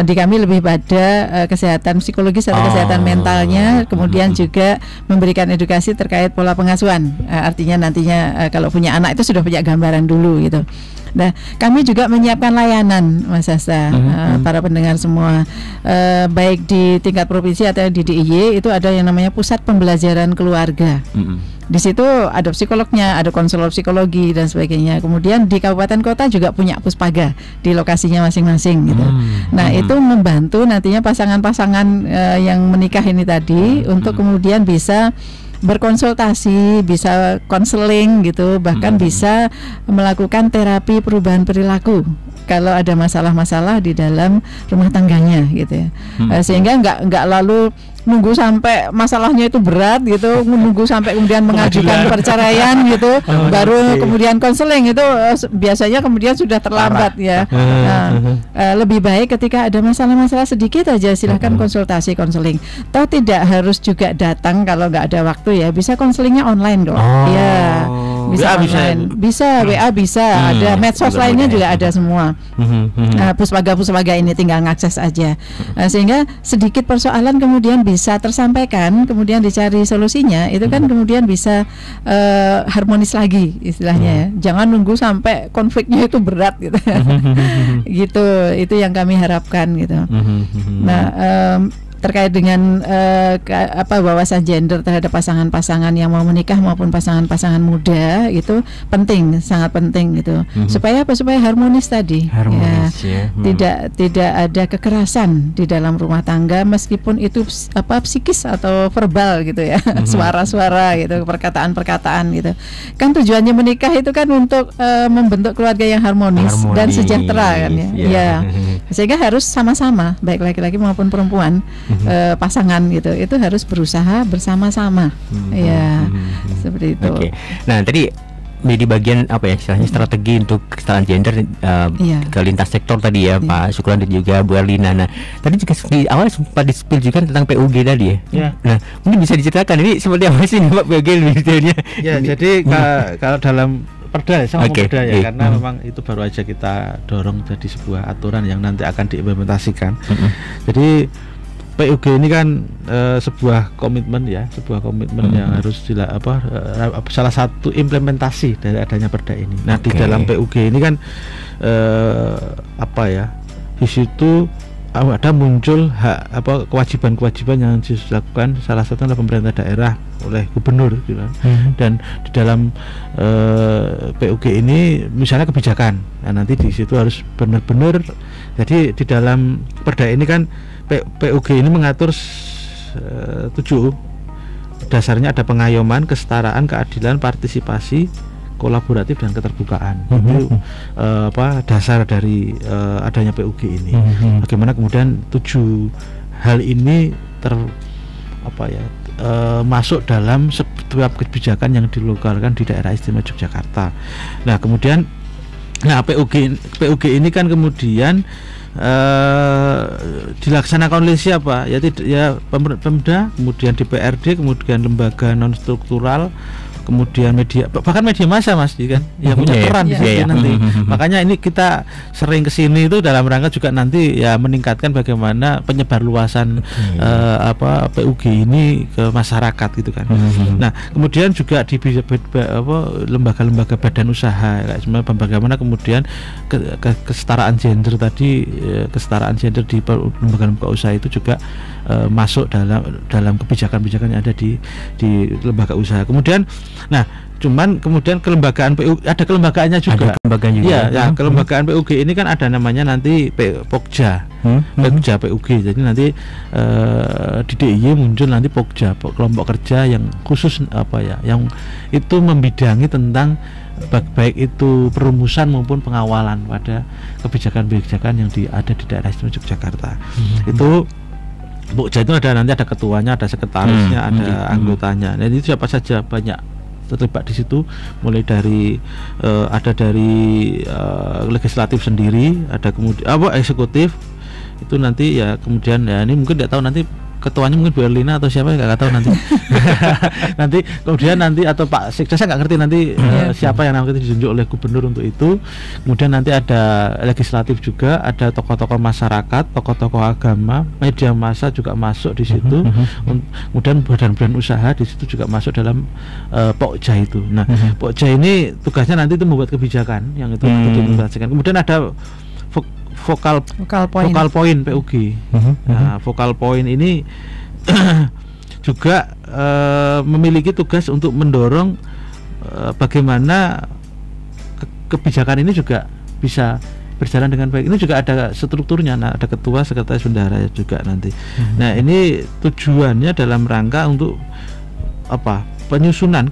Di kami lebih pada kesehatan psikologis atau kesehatan mentalnya, kemudian juga memberikan edukasi terkait pola pengasuhan. Artinya nantinya kalau punya anak itu sudah punya gambaran dulu gitu. Nah, kami juga menyiapkan layanan, Mas Hasta, para pendengar semua, baik di tingkat provinsi atau di DIY itu ada yang namanya pusat pembelajaran keluarga. Di situ ada psikolognya, ada konselor psikologi dan sebagainya. Kemudian di kabupaten kota juga punya puspaga di lokasinya masing-masing gitu. Nah, itu membantu nantinya pasangan-pasangan yang menikah ini tadi untuk kemudian bisa berkonsultasi, bisa konseling gitu, bahkan bisa melakukan terapi perubahan perilaku. kalau ada masalah-masalah di dalam rumah tangganya gitu ya. Sehingga nggak lalu nunggu sampai masalahnya itu berat gitu, nunggu sampai kemudian mengajukan perceraian gitu, baru kemudian konseling, itu biasanya kemudian sudah terlambat ya. Lebih baik ketika ada masalah-masalah sedikit aja silahkan konsultasi konseling. Toh tidak harus juga datang kalau nggak ada waktu ya, bisa konselingnya online kok. Ya. Bisa WA online, bisa WA bisa, ada medsos lainnya juga ada semua. Puspaga ini tinggal ngakses aja. Sehingga sedikit persoalan kemudian bisa tersampaikan, kemudian dicari solusinya, itu kan kemudian bisa harmonis lagi istilahnya ya. Jangan nunggu sampai konfliknya itu berat gitu. Gitu, itu yang kami harapkan gitu. Nah, terkait dengan wawasan gender terhadap pasangan-pasangan yang mau menikah maupun pasangan-pasangan muda itu penting, sangat penting gitu. Supaya harmonis tadi. Ya. Tidak ada kekerasan di dalam rumah tangga, meskipun itu psikis atau verbal gitu ya. Suara-suara gitu, perkataan-perkataan gitu. Kan tujuannya menikah itu kan untuk membentuk keluarga yang harmonis dan sejahtera kan ya. Ya. Sehingga harus sama-sama, baik laki-laki maupun perempuan, pasangan gitu, itu harus berusaha bersama-sama. Ya, seperti itu. Oke. Nah, tadi di bagian istilahnya strategi untuk kesetaraan gender ke lintas sektor tadi ya, Pak Syukron dan juga Bu Erlina. Nah, tadi juga di awal sempat di-spill juga tentang PUG tadi ya. Nah, mungkin bisa diceritakan ini seperti apa sih Pak PUG detailnya? Ya, jadi kalau dalam perda perda ya, karena memang itu baru aja kita dorong jadi sebuah aturan yang nanti akan diimplementasikan. Jadi PUG ini kan sebuah komitmen ya, yang harus salah satu implementasi dari adanya perda ini. Nah, di dalam PUG ini kan di situ ada muncul kewajiban-kewajiban yang dilakukan, salah satunya adalah pemerintah daerah oleh gubernur gitu kan. Dan di dalam PUG ini misalnya kebijakan, nah nanti di situ harus benar-benar, jadi di dalam perda ini kan PUG ini mengatur 7 dasarnya, ada pengayoman, kesetaraan, keadilan, partisipasi, kolaboratif, dan keterbukaan. Itu dasar dari adanya PUG ini. Bagaimana kemudian 7 hal ini masuk dalam setiap kebijakan yang dilokalkan di daerah istimewa Yogyakarta. Nah, kemudian PUG ini kan kemudian dilaksanakan oleh siapa? Ya Pemda, kemudian DPRD, kemudian lembaga non struktural, kemudian media, bahkan media massa Mas kan, yang punya peran di situ nanti. Makanya ini kita sering kesini itu dalam rangka juga nanti ya meningkatkan bagaimana penyebar luasan PUG ini ke masyarakat gitu kan. Nah, kemudian juga di lembaga-lembaga badan usaha, bagaimana kemudian kesetaraan gender tadi, kesetaraan gender di lembaga-lembaga usaha itu juga masuk dalam kebijakan-kebijakan yang ada di lembaga usaha. Kemudian cuman kemudian kelembagaan PUG ada kelembagaannya juga. Iya, kelembagaan PUG ini kan ada namanya nanti Pokja. Pokja PUG. Jadi nanti di DIY muncul nanti Pokja, kelompok kerja yang khusus yang itu membidangi tentang baik itu perumusan maupun pengawalan pada kebijakan-kebijakan yang ada di daerah istimewa Yogyakarta. Itu Pokja itu nanti ada ketuanya, ada sekretarisnya, ada anggotanya. Jadi siapa saja banyak terlibat di situ, mulai dari ada dari legislatif sendiri, ada kemudian eksekutif itu nanti ya, kemudian ya ini mungkin tidak tahu nanti ketuanya mungkin Bu Erlina atau siapa, nggak tahu nanti. Nanti kemudian atau Pak Sekda, saya nggak ngerti nanti siapa yang nanti ditunjuk oleh gubernur untuk itu. Kemudian nanti ada legislatif juga, ada tokoh-tokoh masyarakat, tokoh-tokoh agama, media massa juga masuk di situ. Kemudian badan-badan usaha di situ juga masuk dalam Pokja itu. Nah, Pokja ini tugasnya nanti itu membuat kebijakan yang itu diimplementasikan. Kemudian ada Vokal point PUG. Nah, vokal point ini juga memiliki tugas untuk mendorong bagaimana kebijakan ini juga bisa berjalan dengan baik. Ini juga ada strukturnya, ada ketua, sekretaris, bendahara juga nanti. Nah, ini tujuannya dalam rangka untuk penyusunan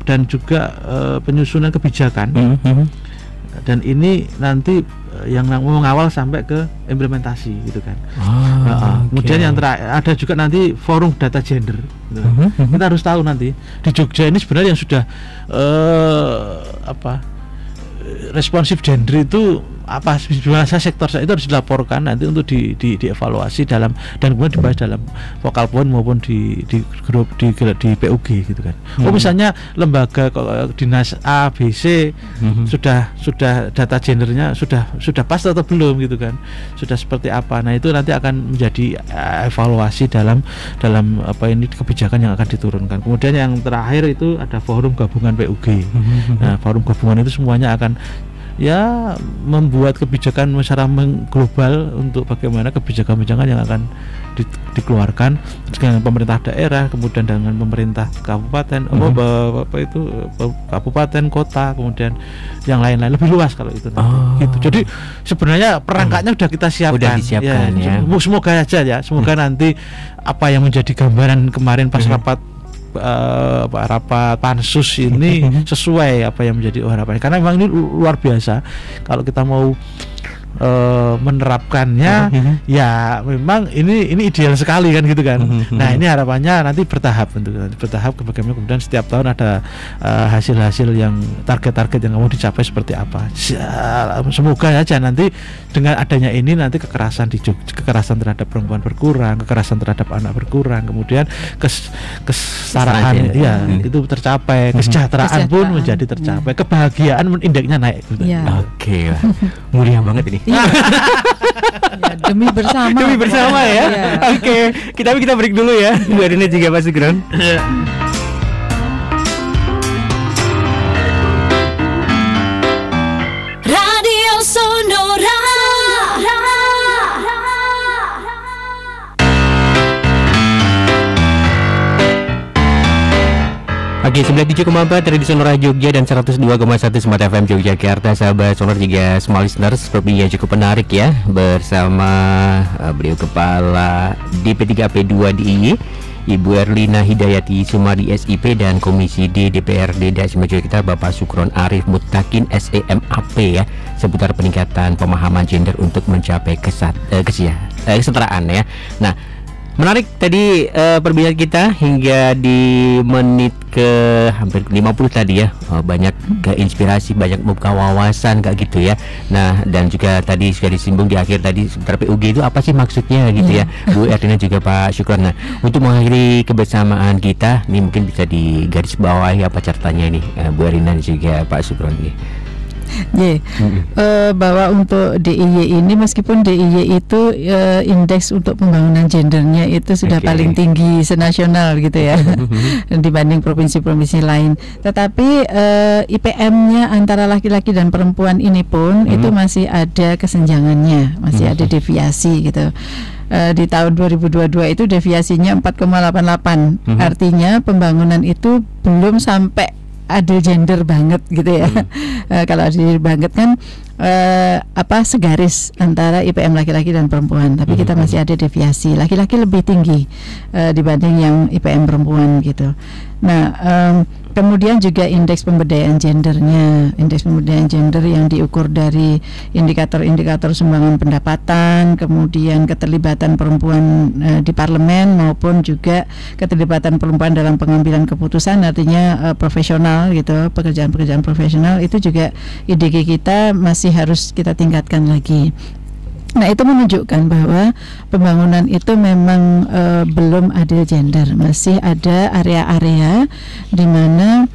dan juga penyusunan kebijakan. Dan ini nanti yang mengawal sampai ke implementasi gitu kan. Kemudian yang terakhir ada juga nanti forum data gender gitu. Kita harus tahu nanti di Jogja ini sebenarnya yang sudah responsif gender itu apa bahasa sektor itu harus dilaporkan nanti untuk dievaluasi dalam dan kemudian dibahas dalam vokal point maupun di grup di PUG gitu kan. Misalnya lembaga dinas A B C sudah data gendernya sudah pas atau belum gitu kan, sudah seperti apa. Nah itu nanti akan menjadi evaluasi dalam kebijakan yang akan diturunkan. Kemudian yang terakhir itu ada forum gabungan PUG. Nah forum gabungan itu semuanya akan ya membuat kebijakan secara global untuk bagaimana kebijakan-kebijakan yang akan dikeluarkan dengan pemerintah daerah, kemudian dengan pemerintah kabupaten, kabupaten, kota, kemudian yang lain-lain lebih luas kalau itu nanti. Gitu. Jadi sebenarnya perangkatnya sudah kita siapkan. Udah disiapkan ya. Semoga aja ya, semoga nanti apa yang menjadi gambaran kemarin pas rapat pansus ini sesuai apa yang menjadi harapan, karena memang ini luar biasa kalau kita mau menerapkannya ya memang ini ideal sekali kan gitu kan. Nah ini harapannya nanti bertahap bagaimana kemudian setiap tahun ada hasil-hasil yang target-target yang mau dicapai seperti apa. Semoga aja nanti dengan adanya ini nanti kekerasan terhadap perempuan berkurang, kekerasan terhadap anak berkurang, kemudian kesetaraan itu tercapai, kesejahteraan pun menjadi tercapai, kebahagiaan indeksnya naik gitu. Oke lah, mulia banget ini. Ya, demi bersama ya. Oke, kita break dulu ya. Bu Erina juga Pak Sugron. Radio Sonora. Oke, 97,4 Radio Sonora Jogja dan 102,1 Smart FM Yogyakarta. Sahabat Sonora juga small listeners, sepertinya cukup menarik ya bersama beliau Kepala DP3P2 DIY Ibu Erlina Hidayati Sumadi SIP dan Komisi D DPRD Daerah Yogyakarta Bapak Sukron Arif Mutakin SEMAP ya, seputar peningkatan pemahaman gender untuk mencapai kesetaraan ya. Nah, menarik tadi perbincangan kita hingga di menit ke hampir 50 tadi ya. Banyak inspirasi, banyak membuka wawasan kayak gitu ya. Nah, dan juga tadi sudah disinggung di akhir tadi seputar PUG itu apa sih maksudnya gitu ya, Bu Erlina juga Pak Sukron. Nah, untuk mengakhiri kebersamaan kita ini mungkin bisa digaris bawahi apa cartanya ini, Bu Erlina dan juga Pak Sukron ini. Bahwa untuk DIY ini, meskipun DIY itu indeks untuk pembangunan gendernya itu sudah paling tinggi senasional gitu ya dibanding provinsi-provinsi lain, tetapi IPM-nya antara laki-laki dan perempuan ini pun itu masih ada kesenjangannya, masih ada deviasi gitu. Di tahun 2022 itu deviasinya 4,88. Artinya pembangunan itu belum sampai adil gender banget gitu ya. Kalau adil banget kan segaris antara IPM laki-laki dan perempuan, tapi kita masih ada deviasi. Laki-laki lebih tinggi dibanding yang IPM perempuan gitu. Nah, kemudian juga indeks pemberdayaan gendernya, indeks pemberdayaan gender yang diukur dari indikator-indikator sumbangan pendapatan, kemudian keterlibatan perempuan di parlemen maupun juga keterlibatan perempuan dalam pengambilan keputusan, artinya profesional gitu, pekerjaan-pekerjaan profesional itu juga IDG kita masih harus kita tingkatkan lagi. Nah, itu menunjukkan bahwa pembangunan itu memang belum adil gender, masih ada area-area di mana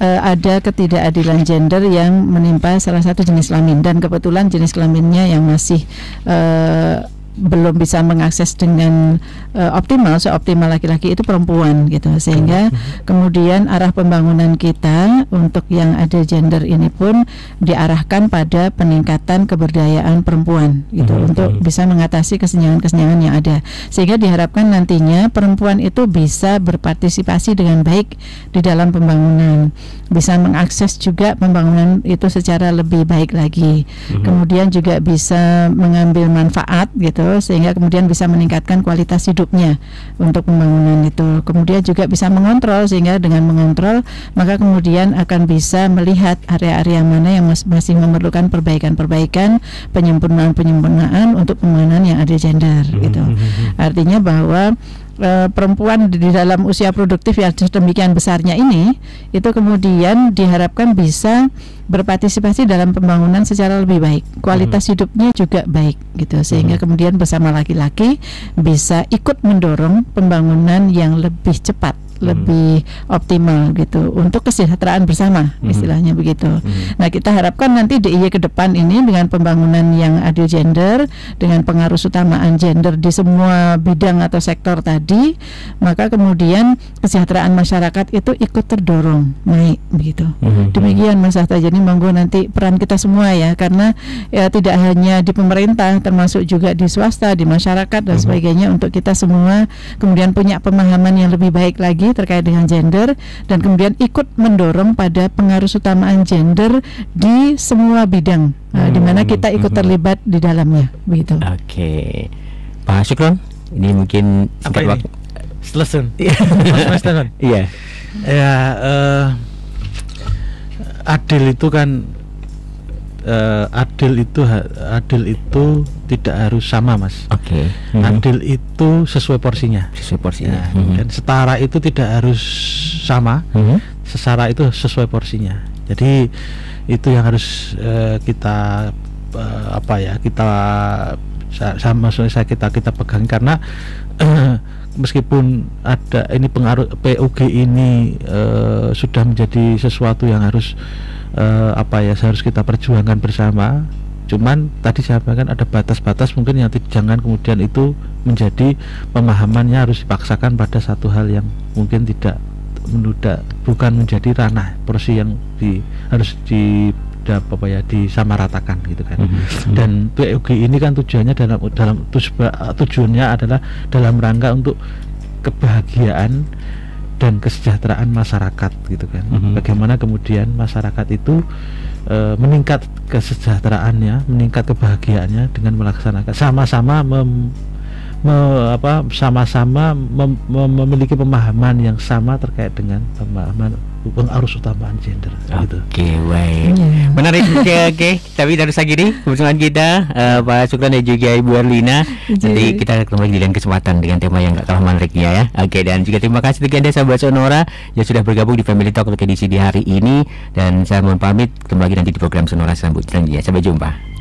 ada ketidakadilan gender yang menimpa salah satu jenis kelamin, dan kebetulan jenis kelaminnya yang masih belum bisa mengakses dengan optimal, seoptimal laki-laki itu perempuan gitu, sehingga kemudian arah pembangunan kita untuk yang ada gender ini pun diarahkan pada peningkatan keberdayaan perempuan gitu, untuk bisa mengatasi kesenjangan-kesenjangan yang ada, sehingga diharapkan nantinya perempuan itu bisa berpartisipasi dengan baik di dalam pembangunan, bisa mengakses juga pembangunan itu secara lebih baik lagi, kemudian juga bisa mengambil manfaat gitu gitu, sehingga kemudian bisa meningkatkan kualitas hidupnya untuk pembangunan itu. Kemudian juga bisa mengontrol, sehingga dengan mengontrol maka kemudian akan bisa melihat area-area mana yang masih memerlukan perbaikan-perbaikan, penyempurnaan untuk pembangunan yang adil gender gitu. Artinya bahwa perempuan di dalam usia produktif yang demikian besarnya ini itu kemudian diharapkan bisa berpartisipasi dalam pembangunan secara lebih baik, kualitas hidupnya juga baik gitu, sehingga kemudian bersama laki-laki bisa ikut mendorong pembangunan yang lebih cepat, lebih optimal gitu untuk kesejahteraan bersama, istilahnya begitu. Nah, kita harapkan nanti DIY ke depan ini dengan pembangunan yang adil gender, dengan pengarusutamaan gender di semua bidang atau sektor tadi, maka kemudian kesejahteraan masyarakat itu ikut terdorong naik begitu. Demikian Mas Hatta. Jadi monggo nanti peran kita semua ya, karena ya tidak hanya di pemerintah, termasuk juga di swasta, di masyarakat dan sebagainya, untuk kita semua kemudian punya pemahaman yang lebih baik lagi terkait dengan gender, dan kemudian ikut mendorong pada pengarusutamaan gender di semua bidang, di mana kita ikut terlibat di dalamnya begitu. Oke, Pak Syukron, ini mungkin apa ini? Selesai. Iya. Ya, adil itu kan adil itu tidak harus sama, Mas. Oke. Adil itu sesuai porsinya. Ya, dan setara itu tidak harus sama. Setara itu sesuai porsinya. Jadi itu yang harus kita kita pegang, karena meskipun ada ini pengaruh PUG ini sudah menjadi sesuatu yang harus harus kita perjuangkan bersama. Cuman tadi saya sampaikan ada batas-batas mungkin yang jangan kemudian itu menjadi pemahamannya harus dipaksakan pada satu hal yang mungkin bukan menjadi ranah porsi yang harus disamaratakan gitu kan. Dan PUG ini kan tujuannya tujuannya adalah dalam rangka untuk kebahagiaan dan kesejahteraan masyarakat gitu kan. Bagaimana kemudian masyarakat itu meningkat kesejahteraannya, meningkat kebahagiaannya dengan melaksanakan sama-sama memiliki pemahaman yang sama terkait dengan pemahaman pengarusutamaan gender. Oke, baik. Menarik. Oke. Tapi terus lagi nih kebersamaan kita Pak Syukron dan juga Ibu Erlina. Nanti kita ketemu lagi di lain kesempatan dengan tema yang gak kalah menariknya ya. Oke, dan juga terima kasih untuk Anda sahabat Sonora yang sudah bergabung di Family Talk edisi di hari ini, dan saya mohon pamit, ketemu lagi nanti di program Sonora selanjutnya. Sampai jumpa.